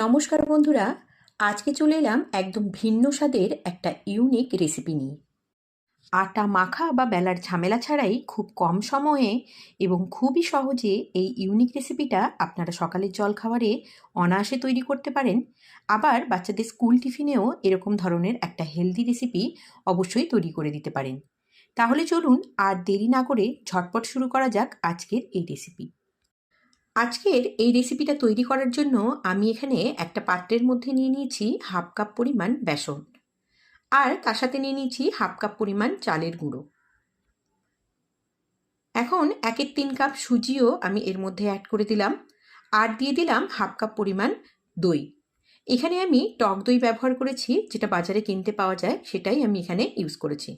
নমস্কার বন্ধুরা, আজকে চলে এলাম একদম ভিন্ন স্বাদের একটা ইউনিক রেসিপি নিয়ে। আটা মাখা বা বেলার ঝামেলা ছাড়াই খুব কম সময়ে এবং খুবই সহজে এই ইউনিক রেসিপিটা আপনারা সকালের জলখাবারে অনায়াসে তৈরি করতে পারেন। আবার বাচ্চাদের স্কুল টিফিনেও এরকম ধরনের একটা হেলদি রেসিপি অবশ্যই তৈরি করে দিতে পারেন। তাহলে চলুন আর দেরি না করে ঝটপট শুরু করা যাক আজকের এই রেসিপি। আজকের এই রেসিপিটা তৈরি করার জন্য আমি এখানে একটা পাত্রের মধ্যে নিয়ে নিয়েছি হাফ কাপ পরিমাণ বেসন, আর তার সাথে নিয়ে নিয়েছি হাফ কাপ পরিমাণ চালের গুঁড়ো। এখন 1/3 কাপ সুজিও আমি এর মধ্যে অ্যাড করে দিলাম, আর দিয়ে দিলাম হাফ কাপ পরিমাণ দই। এখানে আমি টক দই ব্যবহার করেছি, যেটা বাজারে কিনতে পাওয়া যায় সেটাই আমি এখানে ইউজ করেছি।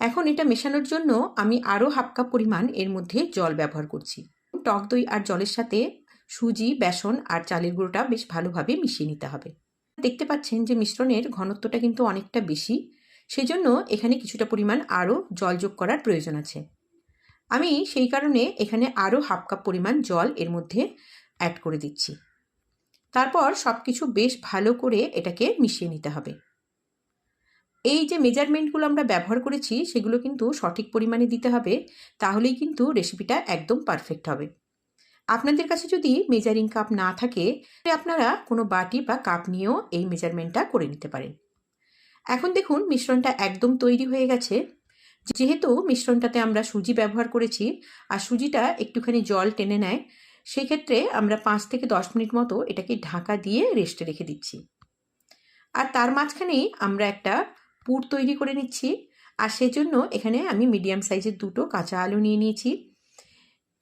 এখন এটা মেশানোর জন্য আমি আরও হাফ কাপ পরিমাণ এর মধ্যে জল ব্যবহার করছি। টক দই আর জলের সাথে সুজি, বেসন আর চালের গুঁড়োটা বেশ ভালোভাবে মিশিয়ে নিতে হবে। দেখতে পাচ্ছেন যে মিশ্রণের ঘনত্বটা কিন্তু অনেকটা বেশি, সেজন্য এখানে কিছুটা পরিমাণ আরও জল যোগ করার প্রয়োজন আছে। আমি সেই কারণে এখানে আরও হাফ কাপ পরিমাণ জল এর মধ্যে অ্যাড করে দিচ্ছি। তারপর সব কিছু বেশ ভালো করে এটাকে মিশিয়ে নিতে হবে। এই যে মেজারমেন্টগুলো আমরা ব্যবহার করেছি সেগুলো কিন্তু সঠিক পরিমাণে দিতে হবে, তাহলেই কিন্তু রেসিপিটা একদম পারফেক্ট হবে। আপনাদের কাছে যদি মেজারিং কাপ না থাকে তাহলে আপনারা কোনো বাটি বা কাপ নিয়েও এই মেজারমেন্টটা করে নিতে পারেন। এখন দেখুন মিশ্রণটা একদম তৈরি হয়ে গেছে। যেহেতু মিশ্রণটাতে আমরা সুজি ব্যবহার করেছি আর সুজিটা একটুখানি জল টেনে নেয়, সেক্ষেত্রে আমরা 5 থেকে 10 মিনিট মতো এটাকে ঢাকা দিয়ে রেস্টে রেখে দিচ্ছি। আর তার মাঝখানেই আমরা একটা পুর তৈরি করে নিচ্ছি, আর সেজন্য এখানে আমি মিডিয়াম সাইজের 2টো কাঁচা আলু নিয়ে নিয়েছি।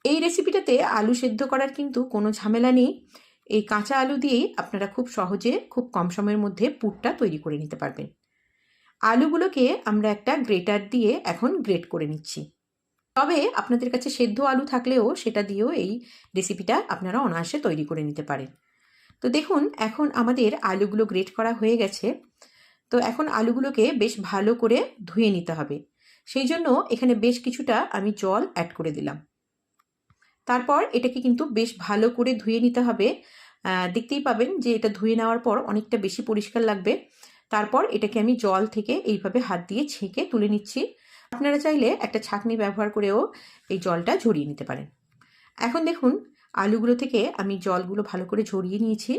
এই রেসিপিটাতে আলু সেদ্ধ করার কিন্তু কোনো ঝামেলা নেই। এই কাঁচা আলু দিয়েই আপনারা খুব সহজে খুব কম সময়ের মধ্যে পুরটা তৈরি করে নিতে পারবেন। আলুগুলোকে আমরা একটা গ্রেটার দিয়ে এখন গ্রেট করে নিচ্ছি। তবে আপনাদের কাছে সেদ্ধ আলু থাকলেও সেটা দিয়েও এই রেসিপিটা আপনারা অনায়াসে তৈরি করে নিতে পারেন। তো দেখুন এখন আমাদের আলুগুলো গ্রেট করা হয়ে গেছে। তো এখন আলুগুলোকে বেশ ভালো করে ধুয়ে নিতে হবে, সেই জন্য এখানে বেশ কিছুটা আমি জল অ্যাড করে দিলাম। তারপর এটাকে কিন্তু বেশ ভালো করে ধুয়ে নিতে হবে। দেখতেই পাবেন যে এটা ধুয়ে নেওয়ার পর অনেকটা বেশি পরিষ্কার লাগবে। তারপর এটাকে আমি জল থেকে এইভাবে হাত দিয়ে ছেঁকে তুলে নিচ্ছি। আপনারা চাইলে একটা ছাঁকনি ব্যবহার করেও এই জলটা ঝরিয়ে নিতে পারেন। এখন দেখুন আলুগুলো থেকে আমি জলগুলো ভালো করে ঝরিয়ে নিয়েছি।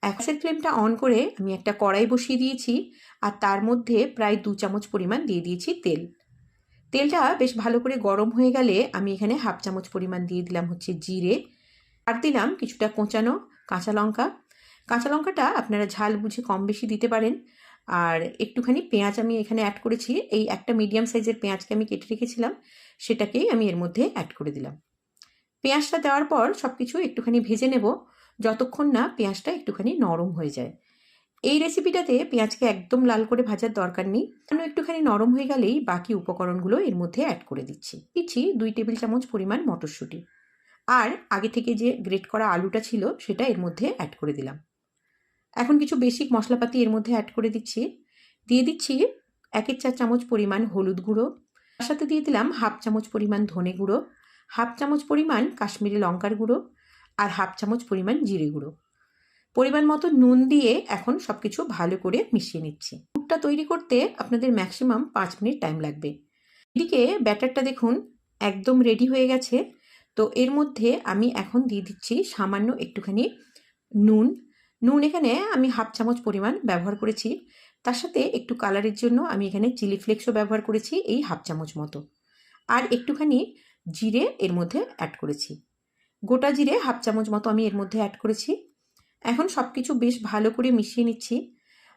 গ্যাসের ফ্লেমটা অন করে আমি একটা কড়াই বসিয়ে দিয়েছি, আর তার মধ্যে প্রায় 2 চামচ পরিমাণ দিয়ে দিয়েছি তেল। তেলটা বেশ ভালো করে গরম হয়ে গেলে আমি এখানে হাফ চামচ পরিমাণ দিয়ে দিলাম হচ্ছে জিরে, আর দিলাম কিছুটা কোঁচানো কাঁচা লঙ্কা। কাঁচা লঙ্কাটা আপনারা ঝাল বুঝে কম বেশি দিতে পারেন। আর একটুখানি পেঁয়াজ আমি এখানে অ্যাড করেছি। এই একটা মিডিয়াম সাইজের পেঁয়াজকে আমি কেটে রেখেছিলাম, সেটাকেই আমি এর মধ্যে অ্যাড করে দিলাম। পেঁয়াজটা দেওয়ার পর সব কিছু একটুখানি ভেজে নেব, যতক্ষণ না পেঁয়াজটা একটুখানি নরম হয়ে যায়। এই রেসিপিটাতে পেঁয়াজকে একদম লাল করে ভাজার দরকার নেই, কারণ একটুখানি নরম হয়ে গেলেই বাকি উপকরণগুলো এর মধ্যে অ্যাড করে দিচ্ছি। 2 টেবিল চামচ পরিমাণ মটরশুঁটি, আর আগে থেকে যে গ্রেট করা আলুটা ছিল সেটা এর মধ্যে অ্যাড করে দিলাম। এখন কিছু বেসিক মশলাপাতি এর মধ্যে অ্যাড করে দিচ্ছি। দিয়ে দিচ্ছি 1/4 চামচ পরিমাণ হলুদ গুঁড়ো, তার সাথে দিয়ে দিলাম হাফ চামচ পরিমাণ ধনে গুঁড়ো, হাফ চামচ পরিমাণ কাশ্মীরি লঙ্কার গুঁড়ো, আর হাফ চামচ পরিমাণ জিরে গুঁড়ো। পরিমাণ মতো নুন দিয়ে এখন সব কিছু ভালো করে মিশিয়ে নিচ্ছি। পুরটা তৈরি করতে আপনাদের ম্যাক্সিমাম 5 মিনিট টাইম লাগবে। এদিকে ব্যাটারটা দেখুন একদম রেডি হয়ে গেছে। তো এর মধ্যে আমি এখন দিয়ে দিচ্ছি সামান্য একটুখানি নুন। নুন এখানে আমি হাফ চামচ পরিমাণ ব্যবহার করেছি। তার সাথে একটু কালারের জন্য আমি এখানে চিলি ফ্লেক্সও ব্যবহার করেছি এই হাফ চামচ মতো, আর একটুখানি জিরে এর মধ্যে অ্যাড করেছি। গোটা জিরে হাফ চামচ মতো আমি এর মধ্যে অ্যাড করেছি। এখন সব কিছু বেশ ভালো করে মিশিয়ে নিচ্ছি।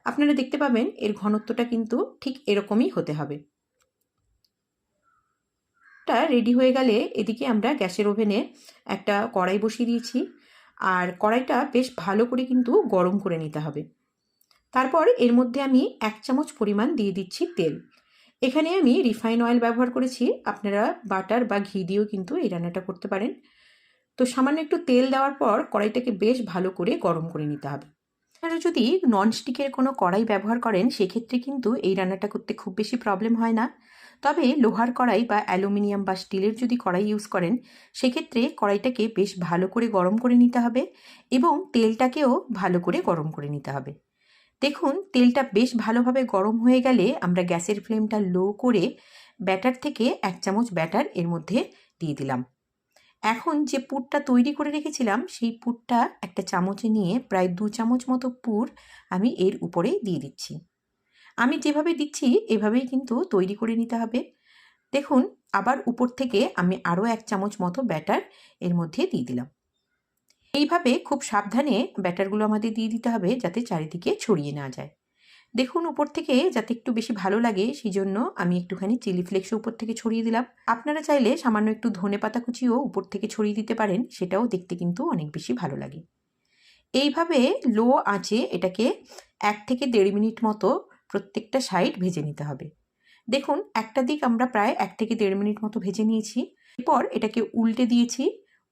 আপনারা দেখতে পাবেন এর ঘনত্বটা কিন্তু ঠিক এরকমই হতে হবে। এটা রেডি হয়ে গেলে এদিকে আমরা গ্যাসের ওভেনে একটা কড়াই বসিয়ে দিয়েছি, আর কড়াইটা বেশ ভালো করে কিন্তু গরম করে নিতে হবে। তারপর এর মধ্যে আমি 1 চামচ পরিমাণ দিয়ে দিচ্ছি তেল। এখানে আমি রিফাইন অয়েল ব্যবহার করেছি, আপনারা বাটার বা ঘি দিয়েও কিন্তু এই রান্নাটা করতে পারেন। তো সামান্য একটু তেল দেওয়ার পর কড়াইটাকে বেশ ভালো করে গরম করে নিতে হবে। আপনারা যদি ননস্টিকের কোনো কড়াই ব্যবহার করেন সেক্ষেত্রে কিন্তু এই রান্নাটা করতে খুব বেশি প্রবলেম হয় না। তবে লোহার কড়াই বা অ্যালুমিনিয়াম বা স্টিলের যদি কড়াই ইউজ করেন, সেক্ষেত্রে কড়াইটাকে বেশ ভালো করে গরম করে নিতে হবে এবং তেলটাকেও ভালো করে গরম করে নিতে হবে। দেখুন, তেলটা বেশ ভালোভাবে গরম হয়ে গেলে আমরা গ্যাসের ফ্লেমটা লো করে ব্যাটার থেকে 1 চামচ ব্যাটার এর মধ্যে দিয়ে দিলাম। এখন যে পুরটা তৈরি করে রেখেছিলাম, সেই পুরটা একটা চামচে নিয়ে প্রায় 2 চামচ মতো পুর আমি এর উপরে দিয়ে দিচ্ছি। আমি যেভাবে দিচ্ছি এভাবেই কিন্তু তৈরি করে নিতে হবে। দেখুন, আবার উপর থেকে আমি আরও 1 চামচ মতো ব্যাটার এর মধ্যে দিয়ে দিলাম। এইভাবে খুব সাবধানে ব্যাটারগুলো আমাদের দিয়ে দিতে হবে যাতে চারিদিকে ছড়িয়ে না যায়। দেখুন, উপর থেকে যাতে একটু বেশি ভালো লাগে সেই জন্য আমি একটুখানি চিলি ফ্লেক্সও উপর থেকে ছড়িয়ে দিলাম। আপনারা চাইলে সামান্য একটু ধনেপাতা কুচিও উপর থেকে ছড়িয়ে দিতে পারেন, সেটাও দেখতে কিন্তু অনেক বেশি ভালো লাগে। এইভাবে লো আঁচে এটাকে 1 থেকে 1.5 মিনিট মতো প্রত্যেকটা সাইড ভেজে নিতে হবে। দেখুন, একটা দিক আমরা প্রায় 1 থেকে 1.5 মিনিট মতো ভেজে নিয়েছি। এরপর এটাকে উল্টে দিয়েছি।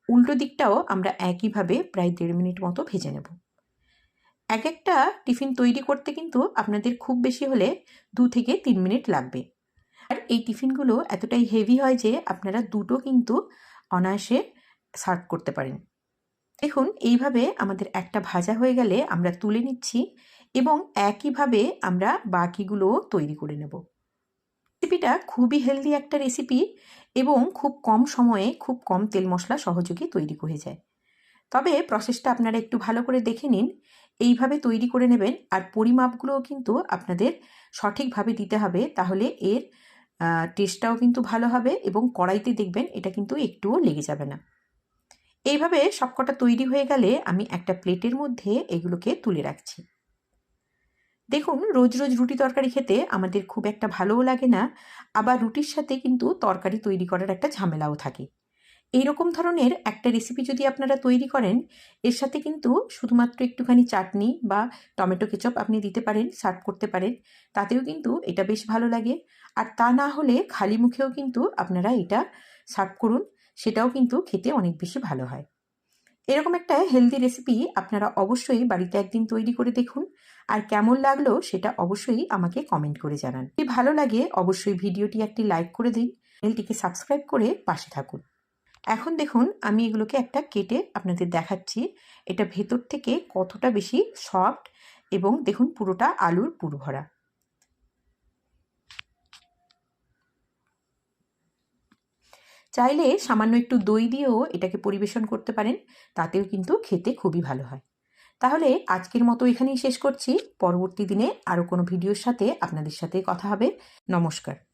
উল্টো দিকটাও আমরা একইভাবে প্রায় 1.5 মিনিট মতো ভেজে নেব। এক একটা টিফিন তৈরি করতে কিন্তু আপনাদের খুব বেশি হলে 2 থেকে 3 মিনিট লাগবে। আর এই টিফিনগুলো এতটাই হেভি হয় যে আপনারা দুটো কিন্তু অনায়াসে সার্ভ করতে পারেন। দেখুন, এইভাবে আমাদের একটা ভাজা হয়ে গেলে আমরা তুলে নিচ্ছি এবং একইভাবে আমরা বাকিগুলোও তৈরি করে নেব। রেসিপিটা খুবই হেলদি একটা রেসিপি এবং খুব কম সময়ে খুব কম তেল মশলা সহযোগে তৈরি হয়ে যায়। তবে প্রসেসটা আপনারা একটু ভালো করে দেখে নিন। এইভাবে তৈরি করে নেবেন আর পরিমাপগুলোও কিন্তু আপনাদের সঠিকভাবে দিতে হবে, তাহলে এর টেস্টটাও কিন্তু ভালো হবে এবং কড়াইতে দেখবেন এটা কিন্তু একটুও লেগে যাবে না। এইভাবে সবকটা তৈরি হয়ে গেলে আমি একটা প্লেটের মধ্যে এগুলোকে তুলে রাখছি। দেখুন, রোজ রোজ রুটি তরকারি খেতে আমাদের খুব একটা ভালোও লাগে না, আবার রুটির সাথে কিন্তু তরকারি তৈরি করার একটা ঝামেলাও থাকে। এইরকম ধরনের একটা রেসিপি যদি আপনারা তৈরি করেন, এর সাথে কিন্তু শুধুমাত্র একটুখানি চাটনি বা টমেটো কেচাপ আপনি দিতে পারেন, সার্ভ করতে পারেন, তাতেও কিন্তু এটা বেশ ভালো লাগে। আর তা না হলে খালি মুখেও কিন্তু আপনারা এটা সার্ভ করুন, সেটাও কিন্তু খেতে অনেক বেশি ভালো হয়। এরকম একটা হেলদি রেসিপি আপনারা অবশ্যই বাড়িতে একদিন তৈরি করে দেখুন, আর কেমন লাগলো সেটা অবশ্যই আমাকে কমেন্ট করে জানান। যদি ভালো লাগে অবশ্যই ভিডিওটি একটি লাইক করে দিন, চ্যানেলটিকে সাবস্ক্রাইব করে পাশে থাকুন। এখন দেখুন, আমি এগুলোকে একটা কেটে আপনাদের দেখাচ্ছি এটা ভেতর থেকে কতটা বেশি সফট এবং দেখুন পুরোটা আলুর পুর ভরা। চাইলে সামান্য একটু দই দিয়েও এটাকে পরিবেশন করতে পারেন, তাতেও কিন্তু খেতে খুবই ভালো হয়। তাহলে আজকের মতো এখানেই শেষ করছি। পরবর্তী দিনে আরও কোনো ভিডিওর সাথে আপনাদের সাথে কথা হবে। নমস্কার।